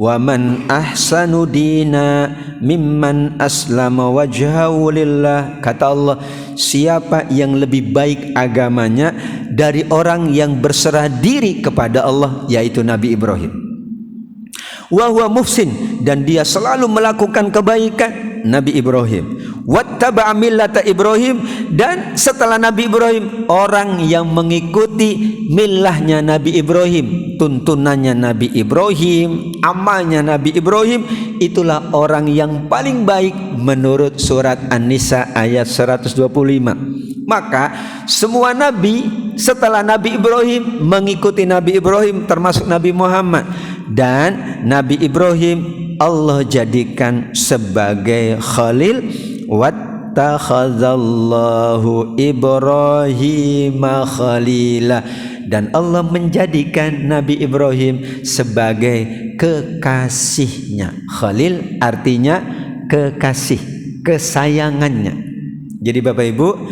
wa man ahsanu dina mimman aslama wajhahu lillah. Kata Allah, siapa yang lebih baik agamanya dari orang yang berserah diri kepada Allah, yaitu Nabi Ibrahim. Wa huwa muhsin, dan dia selalu melakukan kebaikan, Nabi Ibrahim. Wattaba'a millata Ibrahim, dan setelah Nabi Ibrahim orang yang mengikuti millahnya Nabi Ibrahim, tuntunannya Nabi Ibrahim, amalnya Nabi Ibrahim, itulah orang yang paling baik menurut surat An-Nisa ayat 125. Maka semua nabi setelah Nabi Ibrahim mengikuti Nabi Ibrahim, termasuk Nabi Muhammad. Dan Nabi Ibrahim Allah jadikan sebagai khalil. Wattakhadzallahu Ibrahima khalila, dan Allah menjadikan Nabi Ibrahim sebagai kekasihnya. Khalil artinya kekasih, kesayangannya. Jadi Bapak Ibu,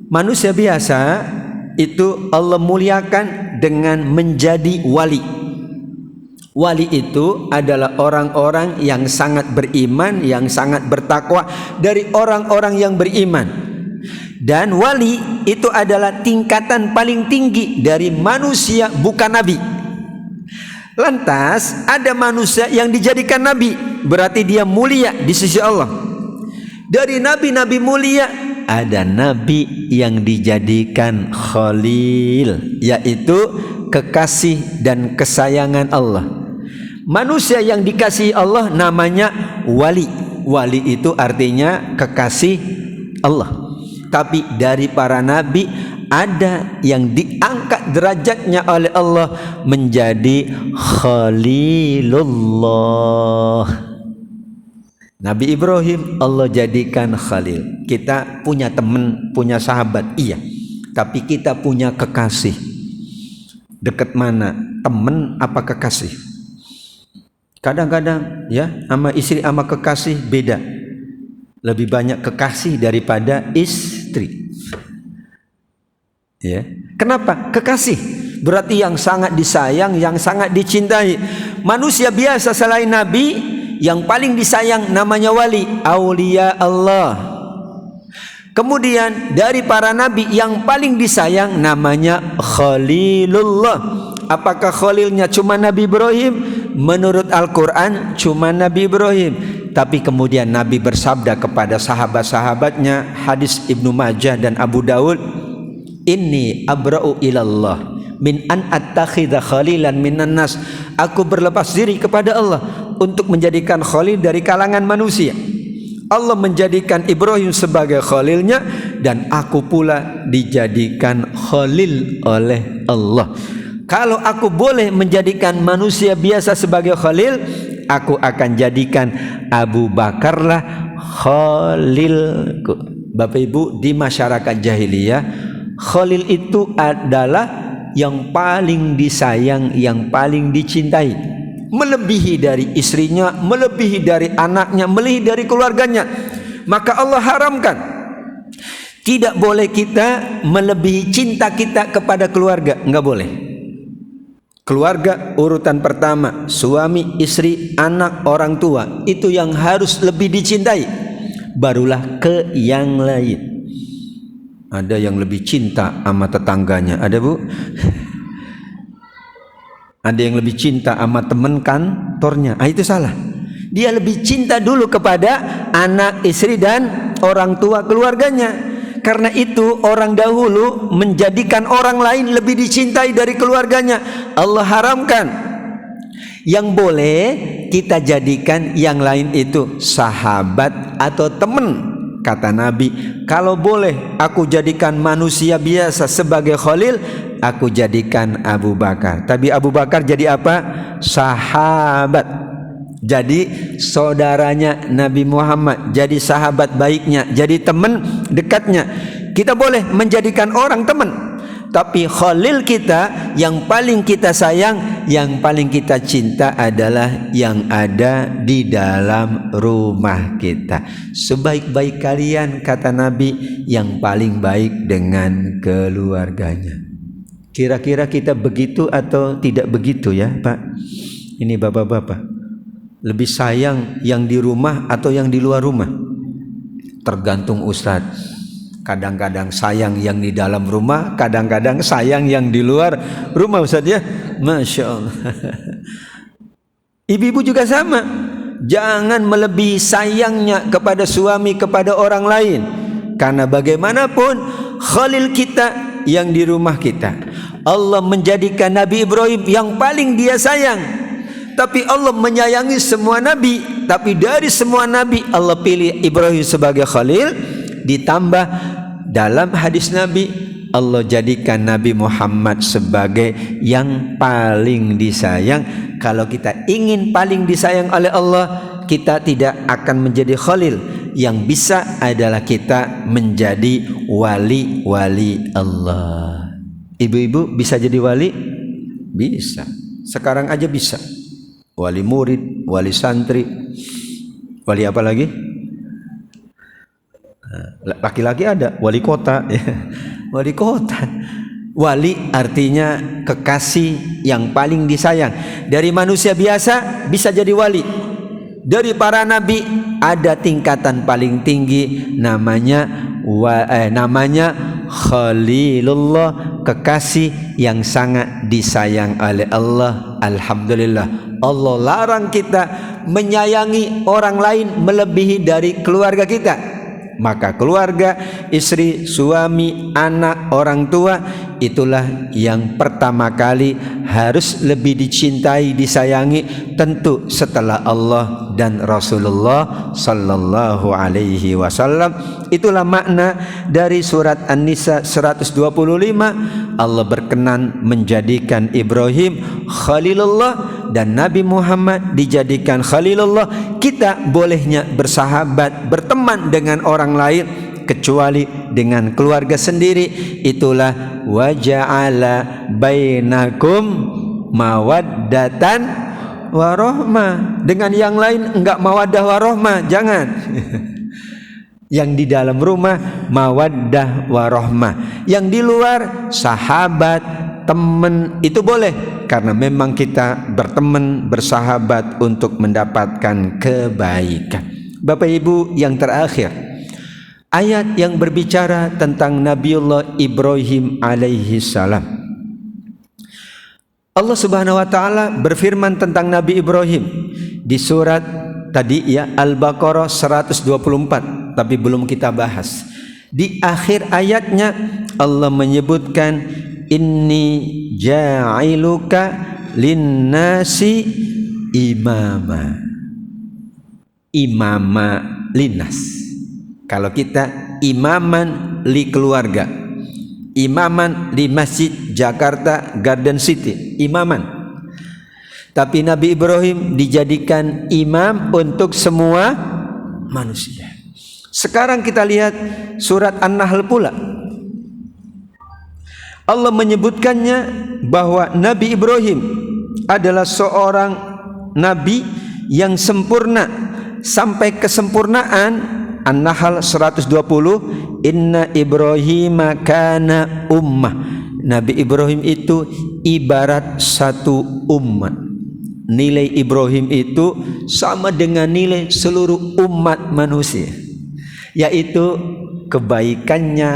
manusia biasa itu Allah muliakan dengan menjadi wali. Wali itu adalah orang-orang yang sangat beriman, yang sangat bertakwa dari orang-orang yang beriman. Dan wali itu adalah tingkatan paling tinggi dari manusia, bukan nabi. Lantas ada manusia yang dijadikan nabi, berarti dia mulia di sisi Allah. Dari nabi-nabi mulia ada nabi yang dijadikan khalil, yaitu kekasih dan kesayangan Allah. Manusia yang dikasihi Allah namanya wali. Wali itu artinya kekasih Allah. Tapi dari para nabi ada yang diangkat derajatnya oleh Allah menjadi Khalilullah. Nabi Ibrahim Allah jadikan khalil. Kita punya teman, punya sahabat, iya. Tapi kita punya kekasih. Dekat mana? Teman apa kekasih? Kadang-kadang ya, sama istri sama kekasih beda. Lebih banyak kekasih daripada istri. Ya. Kenapa? Kekasih berarti yang sangat disayang, yang sangat dicintai. Manusia biasa selain nabi yang paling disayang namanya wali, aulia Allah. Kemudian dari para nabi yang paling disayang namanya Khalilullah. Apakah Khalilnya cuma Nabi Ibrahim? Menurut Al-Quran cuma Nabi Ibrahim. Tapi kemudian Nabi bersabda kepada sahabat-sahabatnya, hadis Ibnu Majah dan Abu Daud, Inni abra'u ilallah min an attakhidha khalilan minan nas. Aku berlepas diri kepada Allah untuk menjadikan khalil dari kalangan manusia. Allah menjadikan Ibrahim sebagai khalilnya, dan aku pula dijadikan khalil oleh Allah. Kalau aku boleh menjadikan manusia biasa sebagai khalil, aku akan jadikan Abu Bakarlah khalilku. Bapak Ibu, di masyarakat jahiliyah, khalil itu adalah yang paling disayang, yang paling dicintai, melebihi dari istrinya, melebihi dari anaknya, melebihi dari keluarganya. Maka Allah haramkan, tidak boleh kita melebihi cinta kita kepada keluarga, enggak boleh. Keluarga urutan pertama, suami, istri, anak, orang tua, itu yang harus lebih dicintai, barulah ke yang lain. Ada yang lebih cinta sama tetangganya, ada bu? Ada yang lebih cinta sama teman kantornya, itu salah. Dia lebih cinta dulu kepada anak, istri, dan orang tua keluarganya. Karena itu orang dahulu menjadikan orang lain lebih dicintai dari keluarganya. Allah haramkan. Yang boleh kita jadikan yang lain itu sahabat atau teman. Kata Nabi, kalau boleh aku jadikan manusia biasa sebagai khalil, aku jadikan Abu Bakar. Tapi Abu Bakar jadi apa? Sahabat. Jadi saudaranya Nabi Muhammad, jadi sahabat baiknya, jadi teman dekatnya. Kita boleh menjadikan orang teman, tapi khalil kita yang paling kita sayang, yang paling kita cinta adalah yang ada di dalam rumah kita. Sebaik-baik kalian, kata Nabi, yang paling baik dengan keluarganya. Kira-kira kita begitu atau tidak begitu ya Pak? Ini bapak-bapak, lebih sayang yang di rumah atau yang di luar rumah? Tergantung Ustadz. Kadang-kadang sayang yang di dalam rumah, kadang-kadang sayang yang di luar rumah Ustadz ya. Masya Allah. Ibu-ibu juga sama. Jangan melebihi sayangnya kepada suami, kepada orang lain. Karena bagaimanapun khalil kita yang di rumah kita. Allah menjadikan Nabi Ibrahim yang paling dia sayang. Tapi Allah menyayangi semua nabi. Tapi dari semua nabi Allah pilih Ibrahim sebagai khalil. Ditambah dalam hadis Nabi, Allah jadikan Nabi Muhammad sebagai yang paling disayang. Kalau kita ingin paling disayang oleh Allah, kita tidak akan menjadi khalil. Yang bisa adalah kita menjadi wali-wali Allah. Ibu-ibu bisa jadi wali? Bisa. Sekarang aja bisa. Wali murid, wali santri, wali apa lagi? Laki-laki ada wali kota ya. Wali kota. Wali artinya kekasih yang paling disayang. Dari manusia biasa bisa jadi wali. Dari para nabi ada tingkatan paling tinggi, namanya Khalilullah, kekasih yang sangat disayang oleh Allah. Alhamdulillah, Allah larang kita menyayangi orang lain melebihi dari keluarga kita. Maka keluarga, istri, suami, anak, orang tua, itulah yang pertama kali harus lebih dicintai, disayangi, tentu setelah Allah dan Rasulullah sallallahu alaihi wasallam. Itulah makna dari surat An-Nisa 125. Allah berkenan menjadikan Ibrahim Khalilullah dan Nabi Muhammad dijadikan Khalilullah. Kita bolehnya bersahabat, berteman dengan orang lain kecuali dengan keluarga sendiri. Itulah waja'ala bainakum mawaddatan warahmah. Dengan yang lain enggak mawaddah warahmah, jangan. Yang di dalam rumah mawaddah warahmah, yang di luar sahabat, teman, itu boleh karena memang kita berteman, bersahabat untuk mendapatkan kebaikan. Bapak Ibu, yang terakhir, ayat yang berbicara tentang Nabiullah Ibrahim alaihi salam. Allah Subhanahu wa taala berfirman tentang Nabi Ibrahim di surat tadi ya Al-Baqarah 124, tapi belum kita bahas. Di akhir ayatnya Allah menyebutkan inni ja'iluka linnasi imama. Imama linnas. Kalau kita imaman li keluarga, imaman di Masjid Jakarta Garden City, imaman. Tapi Nabi Ibrahim dijadikan imam untuk semua manusia. Sekarang kita lihat surat An-Nahl pula. Allah menyebutkannya bahwa Nabi Ibrahim adalah seorang nabi yang sempurna sampai kesempurnaan. An-Nahl 120, inna Ibrahima kana ummah. Nabi Ibrahim itu ibarat satu umat. Nilai Ibrahim itu sama dengan nilai seluruh umat manusia, yaitu kebaikannya,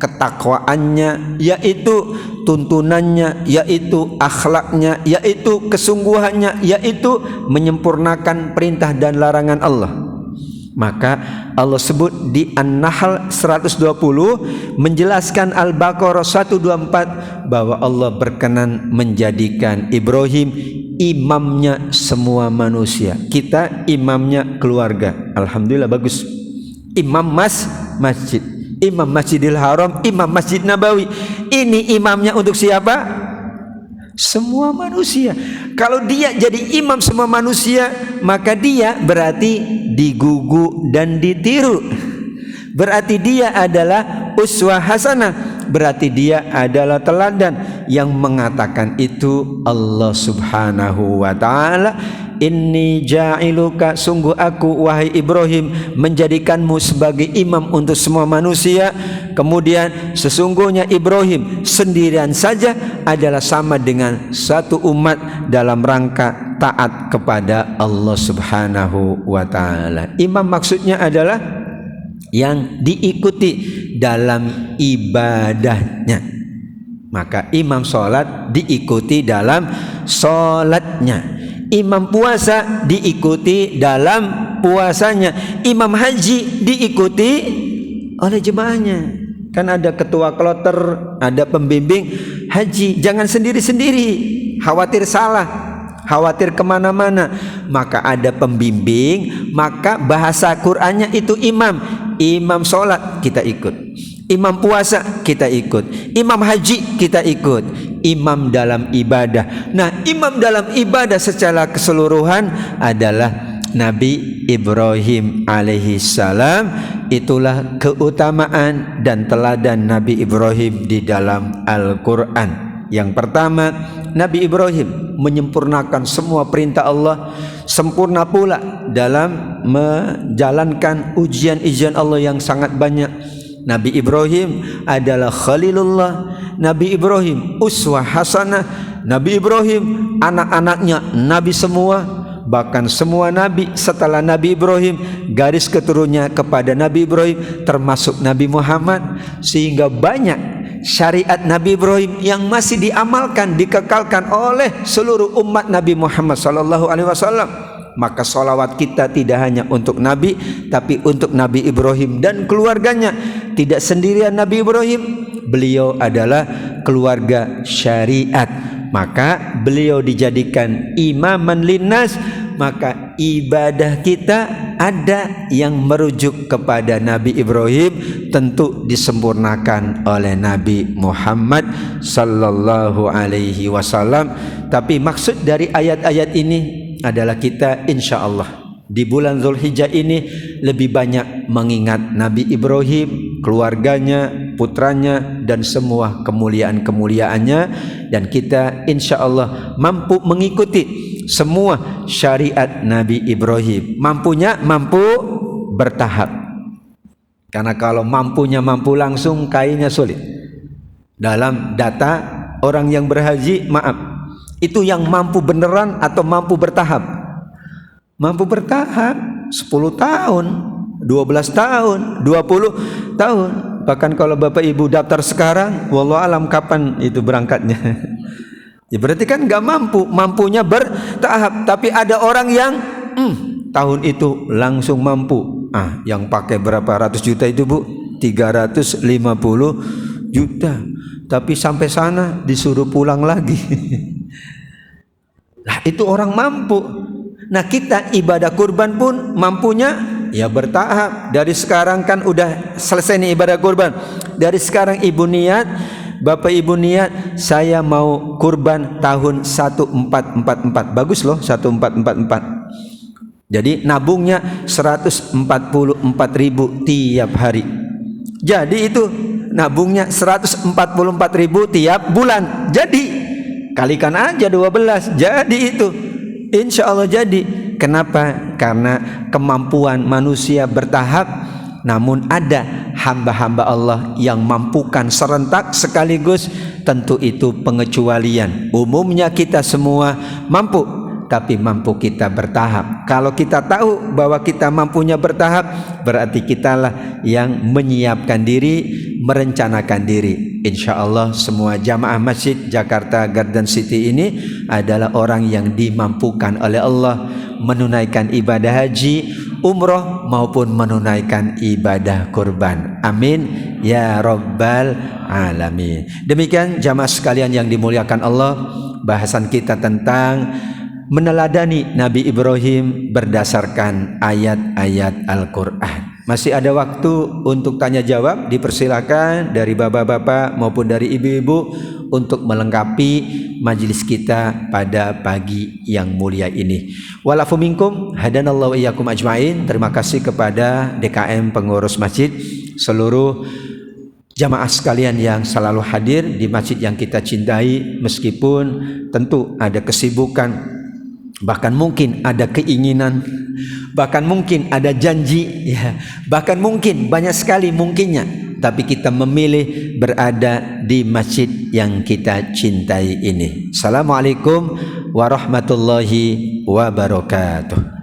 ketakwaannya, yaitu tuntunannya, yaitu akhlaknya, yaitu kesungguhannya, yaitu menyempurnakan perintah dan larangan Allah. Maka Allah sebut di An-Nahl 120 menjelaskan Al-Baqarah 124 bahwa Allah berkenan menjadikan Ibrahim imamnya semua manusia. Kita imamnya keluarga. Alhamdulillah bagus. Imam masjid, imam Masjidil Haram, imam Masjid Nabawi. Ini imamnya untuk siapa? Semua manusia. Kalau dia jadi imam semua manusia, maka dia berarti digugu dan ditiru. Berarti dia adalah uswah hasanah. Berarti dia adalah teladan. Yang mengatakan itu Allah Subhanahu wa ta'ala. Inni ja'iluka, sungguh aku wahai Ibrahim menjadikanmu sebagai imam untuk semua manusia. Kemudian sesungguhnya Ibrahim sendirian saja adalah sama dengan satu umat dalam rangka taat kepada Allah Subhanahu wa ta'ala. Imam maksudnya adalah yang diikuti dalam ibadahnya. Maka imam sholat diikuti dalam sholatnya. Imam puasa diikuti dalam puasanya. Imam haji diikuti oleh jemaahnya. Kan ada ketua kloter, ada pembimbing haji. Jangan sendiri-sendiri, khawatir salah, khawatir kemana-mana. Maka ada pembimbing, maka bahasa Qur'annya itu imam. Imam sholat kita ikut, imam puasa kita ikut, imam haji kita ikut, imam dalam ibadah. Nah, imam dalam ibadah secara keseluruhan adalah Nabi Ibrahim alaihi salam. Itulah keutamaan dan teladan Nabi Ibrahim di dalam Al-Quran. Yang pertama, Nabi Ibrahim menyempurnakan semua perintah Allah, sempurna pula dalam menjalankan ujian-ujian Allah yang sangat banyak. Nabi Ibrahim adalah Khalilullah. Nabi Ibrahim uswah hasanah. Nabi Ibrahim anak-anaknya Nabi semua. Bahkan semua Nabi setelah Nabi Ibrahim garis keturunannya kepada Nabi Ibrahim, termasuk Nabi Muhammad. Sehingga banyak syariat Nabi Ibrahim yang masih diamalkan, dikekalkan oleh seluruh umat Nabi Muhammad SAW. Maka salawat kita tidak hanya untuk Nabi, tapi untuk Nabi Ibrahim dan keluarganya. Tidak sendirian Nabi Ibrahim, beliau adalah keluarga syariat. Maka beliau dijadikan imaman linnas. Maka ibadah kita ada yang merujuk kepada Nabi Ibrahim, tentu disempurnakan oleh Nabi Muhammad sallallahu alaihi wasallam. Tapi maksud dari ayat-ayat ini adalah kita insya Allah di bulan Zulhijjah ini lebih banyak mengingat Nabi Ibrahim, keluarganya, putranya, dan semua kemuliaan-kemuliaannya. Dan kita insya Allah mampu mengikuti semua syariat Nabi Ibrahim. Mampunya mampu bertahap. Karena kalau mampunya mampu langsung, kayaknya sulit. Dalam data orang yang berhaji, maaf, itu yang mampu beneran atau mampu bertahap? Mampu bertahap 10 tahun, 12 tahun, 20 tahun. Bahkan kalau Bapak Ibu daftar sekarang, wallahu alam kapan itu berangkatnya. Ya berarti kan nggak mampu, mampunya bertahap. Tapi ada orang yang tahun itu langsung mampu. Yang pakai berapa ratus juta itu Bu? 350 juta. Tapi sampai sana disuruh pulang lagi. Nah itu orang mampu. Nah kita ibadah kurban pun mampunya ya bertahap. Dari sekarang kan udah selesai nih ibadah kurban. Dari sekarang ibu niat, bapak ibu niat, saya mau kurban tahun 1444. Bagus loh 1444. Jadi nabungnya 144.000 tiap hari. Jadi itu nabungnya 144.000 tiap bulan. Jadi kalikan aja 12. Jadi itu insya Allah jadi. Kenapa? Karena kemampuan manusia bertahap. Namun ada hamba-hamba Allah yang mampukan serentak sekaligus. Tentu itu pengecualian. Umumnya kita semua mampu, tapi mampu kita bertahap. Kalau kita tahu bahwa kita mampunya bertahap, berarti kitalah yang menyiapkan diri, merencanakan diri. Insya Allah semua jamaah masjid Jakarta Garden City ini adalah orang yang dimampukan oleh Allah menunaikan ibadah haji, umroh maupun menunaikan ibadah kurban. Amin ya rabbal alamin. Demikian jamaah sekalian yang dimuliakan Allah, bahasan kita tentang meneladani Nabi Ibrahim berdasarkan ayat-ayat Al-Quran. Masih ada waktu untuk tanya jawab, dipersilakan dari bapak-bapak maupun dari ibu-ibu untuk melengkapi majelis kita pada pagi yang mulia ini. Walafu minkum hadanallahu iyyakum ajmain. Terima kasih kepada DKM pengurus masjid, seluruh jamaah sekalian yang selalu hadir di masjid yang kita cintai, meskipun tentu ada kesibukan, bahkan mungkin ada keinginan, bahkan mungkin ada janji, ya, bahkan mungkin banyak sekali mungkinnya, tapi kita memilih berada di masjid yang kita cintai ini. Assalamualaikum warahmatullahi wabarakatuh.